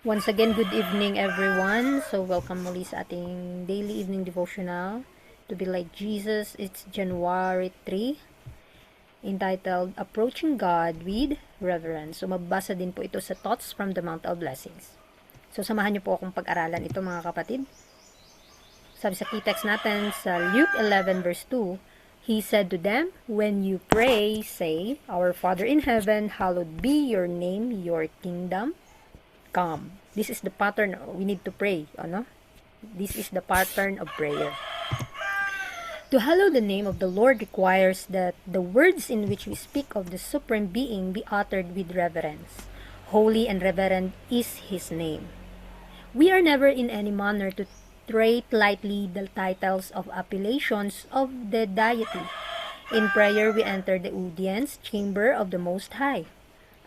Once again, good evening everyone. So welcome muli sa ating daily evening devotional to be like Jesus. It's January 3, entitled Approaching God with Reverence. So mababasa din po ito sa Thoughts from the Mount of Blessings. So samahan niyo po akong pag-aralan ito mga kapatid. Sabi sa key text natin sa Luke 11 verse 2, He said to them, "When you pray, say, Our Father in heaven, hallowed be your name, your kingdom come." This is the pattern we need to pray, ano? This is the pattern of prayer. To hallow the name of the Lord requires that the words in which we speak of the Supreme Being be uttered with reverence. Holy and reverent is His name. We are never in any manner to treat lightly the titles of appellations of the deity. In prayer, we enter the audience chamber of the Most High,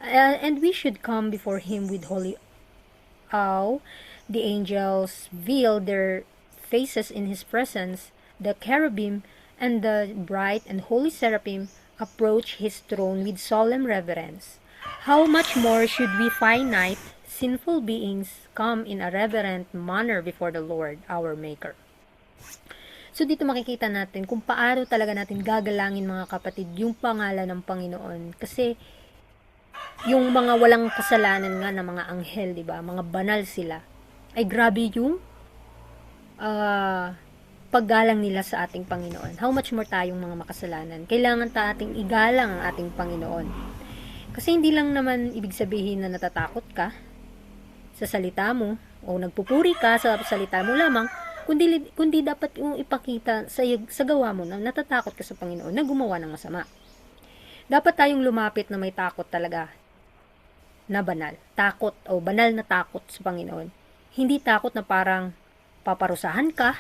and we should come before Him with holy awe. The angels veil their faces in His presence. The cherubim and the bright and holy seraphim approach His throne with solemn reverence. How much more should we finite, sinful beings come in a reverent manner before the Lord, our Maker? So dito makikita natin kung paano talaga natin gagalangin mga kapatid yung pangalan ng Panginoon. Kasi yung mga walang kasalanan nga na mga anghel, di ba? Mga banal sila. Ay grabe yung paggalang nila sa ating Panginoon. How much more tayong mga makasalanan? Kailangan ating igalang ang ating Panginoon. Kasi hindi lang naman ibig sabihin na natatakot ka sa salita mo o nagpupuri ka sa salita mo lamang, kundi dapat yung ipakita sa gawa mo na natatakot ka sa Panginoon na gumawa ng masama. Dapat tayong lumapit na may takot talaga na banal. Takot o banal na takot sa Panginoon. Hindi takot na parang paparusahan ka,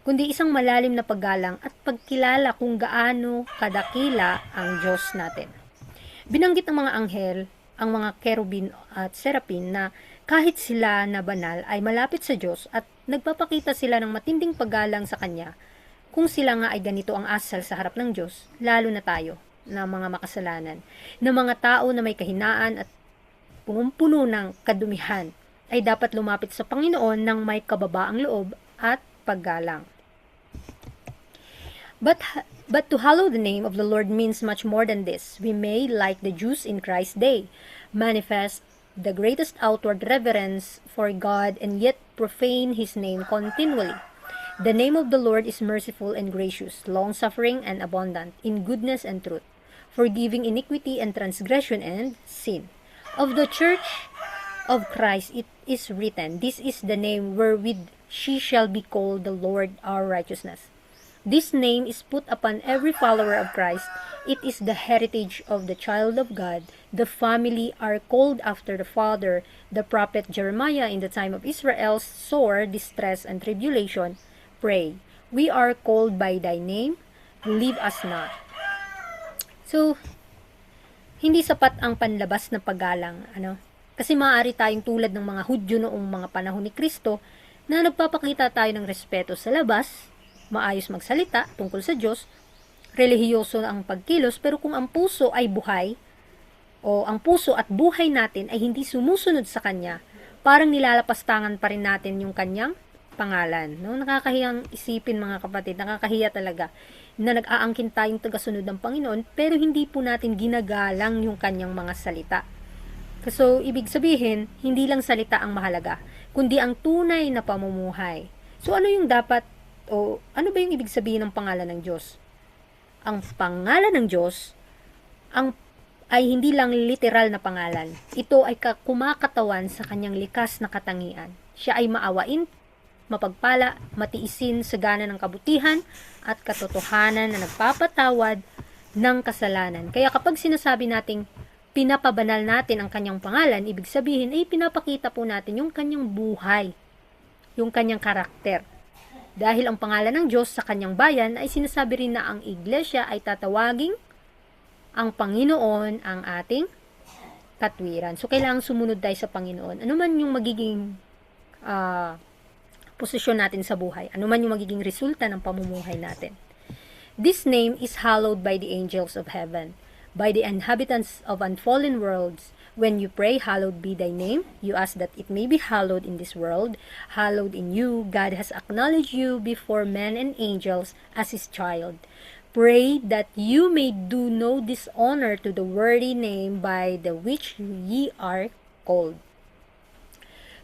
kundi isang malalim na paggalang at pagkilala kung gaano kadakila ang Diyos natin. Binanggit ng mga anghel, ang mga kerubin at serapin na kahit sila na banal ay malapit sa Diyos at nagpapakita sila ng matinding paggalang sa Kanya. Kung sila nga ay ganito ang asal sa harap ng Diyos, lalo na tayo na mga makasalanan, na mga tao na may kahinaan at punong-puno ng kadumihan, ay dapat lumapit sa Panginoon ng may kababaang loob at paggalang. But to hallow the name of the Lord means much more than this. We may, like the Jews in Christ's day, manifest the greatest outward reverence for God and yet profane His name continually. The name of the Lord is merciful and gracious, long-suffering and abundant in goodness and truth, forgiving iniquity and transgression and sin. Of the church of Christ it is written, This is the name wherewith she shall be called the Lord our righteousness. This name is put upon every follower of Christ. It is the heritage of the child of God. The family are called after the father. The prophet Jeremiah in the time of Israel's sore distress and tribulation, pray, We are called by thy name, leave us not. So, hindi sapat ang panlabas na paggalang, ano? Kasi maaari tayong tulad ng mga Hudyo noong mga panahon ni Kristo na nagpapakita tayo ng respeto sa labas, maayos magsalita tungkol sa Diyos, relihiyoso ang pagkilos, pero kung ang puso ay buhay, o ang puso at buhay natin ay hindi sumusunod sa Kanya, parang nilalapastangan pa rin natin yung Kanyang pangalan. No? Nakakahiyang isipin mga kapatid, nakakahiya talaga na nag-aangkin tayong tagasunod ng Panginoon, pero hindi po natin ginagalang yung Kanyang mga salita. So, ibig sabihin, hindi lang salita ang mahalaga, kundi ang tunay na pamumuhay. So, ano yung dapat o ano ba yung ibig sabihin ng pangalan ng Diyos? Ang pangalan ng Diyos ay hindi lang literal na pangalan. Ito ay kumakatawan sa Kanyang likas na katangian. Siya ay maawain, mapagpala, matiisin, sagana ng kabutihan at katotohanan na nagpapatawad ng kasalanan. Kaya kapag sinasabi nating pinapabanal natin ang Kanyang pangalan, ibig sabihin ay pinapakita po natin yung Kanyang buhay, yung Kanyang karakter. Dahil ang pangalan ng Diyos sa Kanyang bayan ay sinasabi rin na ang iglesia ay tatawaging ang Panginoon ang ating katwiran. So, kailangang sumunod tayo sa Panginoon. Ano man yung magiging posisyon natin sa buhay. Ano man yung magiging resulta ng pamumuhay natin. This name is hallowed by the angels of heaven. by the inhabitants of unfallen worlds. When you pray, hallowed be thy name, you ask that it may be hallowed in this world, hallowed in you. God has acknowledged you before men and angels as his child. Pray that you may do no dishonor to the worthy name by the which ye are called.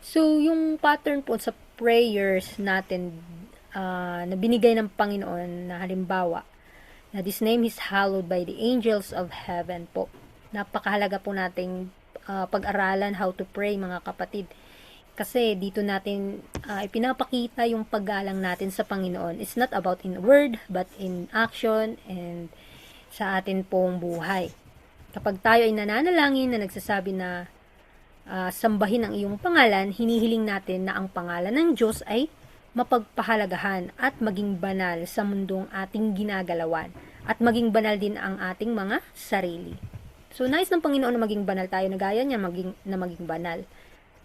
So, yung pattern po sa prayers natin na binigay ng Panginoon na halimbawa, na this name is hallowed by the angels of heaven po. Napakahalaga po nating pag-aralan how to pray, mga kapatid. Kasi dito natin ipinapakita yung paggalang natin sa Panginoon. It's not about in word, but in action and sa atin pong buhay. Kapag tayo ay nananalangin na nagsasabi na sambahin ang iyong pangalan, hinihiling natin na ang pangalan ng Diyos ay mapagpahalagahan at maging banal sa mundong ating ginagalawan. At maging banal din ang ating mga sarili. So, nais ng Panginoon na maging banal tayo, na gaya niya na maging banal.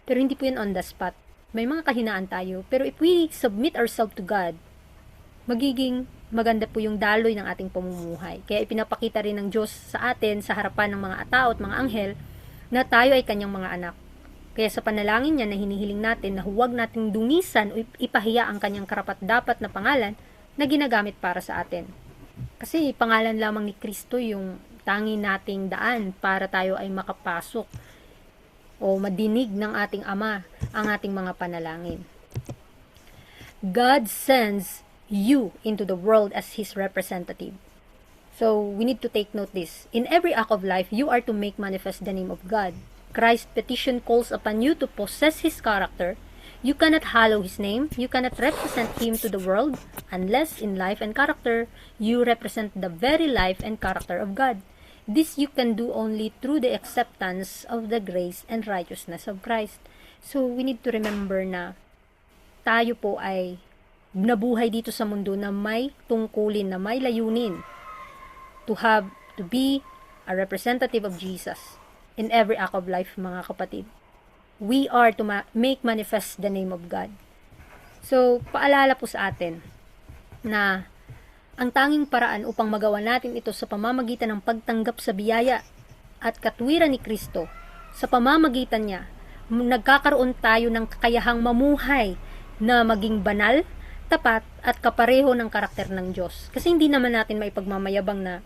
Pero hindi po yan on the spot. May mga kahinaan tayo. Pero if we submit ourselves to God, magiging maganda po yung daloy ng ating pamumuhay. Kaya ipinapakita rin ng Diyos sa atin, sa harapan ng mga tao at mga anghel, na tayo ay kanyang mga anak. Kaya sa panalangin niya na hinihiling natin na huwag nating dungisan o ipahiya ang kanyang karapat-dapat na pangalan na ginagamit para sa atin. Kasi pangalan lamang ni Kristo yung tangi nating daan para tayo ay makapasok o madinig ng ating Ama ang ating mga panalangin. God sends you into the world as His representative. So, we need to take note this. In every act of life, you are to make manifest the name of God. Christ's petition calls upon you to possess His character. You cannot hallow His name. You cannot represent Him to the world unless in life and character, you represent the very life and character of God. This you can do only through the acceptance of the grace and righteousness of Christ. So, we need to remember na tayo po ay nabuhay dito sa mundo na may tungkulin, na may layunin to be a representative of Jesus in every act of life, mga kapatid. We are to make manifest the name of God. So, paalala po sa atin na ang tanging paraan upang magawa natin ito sa pamamagitan ng pagtanggap sa biyaya at katwiran ni Kristo, sa pamamagitan niya, nagkakaroon tayo ng kakayahang mamuhay na maging banal, tapat, at kapareho ng karakter ng Diyos. Kasi hindi naman natin maipagmamayabang na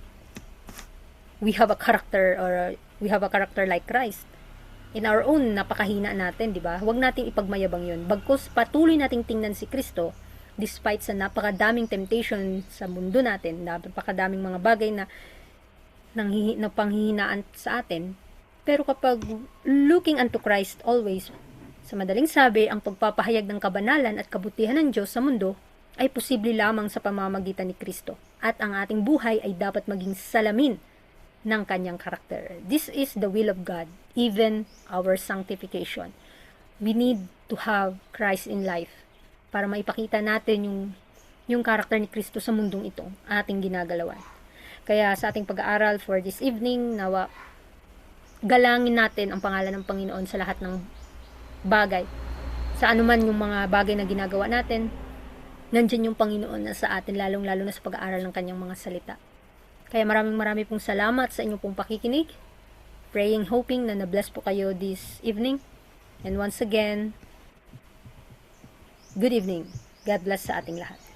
we have a character like Christ. In our own, napakahina natin, di ba? Huwag nating ipagmayabang yun. Bagkus patuloy nating tingnan si Kristo, despite sa napakadaming temptation sa mundo natin, napakadaming mga bagay na panghihinaan sa atin. Pero kapag looking unto Christ always, sa madaling sabi, ang pagpapahayag ng kabanalan at kabutihan ng Diyos sa mundo ay posible lamang sa pamamagitan ni Kristo. At ang ating buhay ay dapat maging salamin ng kanyang karakter. This is the will of God, even our sanctification. We need to have Christ in life para maipakita natin yung karakter ni Kristo sa mundong ito, ating ginagalawan. Kaya sa ating pag-aaral for this evening, nawa galangin natin ang pangalan ng Panginoon sa lahat ng bagay. Sa anuman yung mga bagay na ginagawa natin, nandiyan yung Panginoon na sa atin, lalong-lalo na sa pag-aaral ng kanyang mga salita. Kaya maraming pong salamat sa inyong pong pakikinig. Praying, hoping na na-bless po kayo this evening. And once again, good evening. God bless sa ating lahat.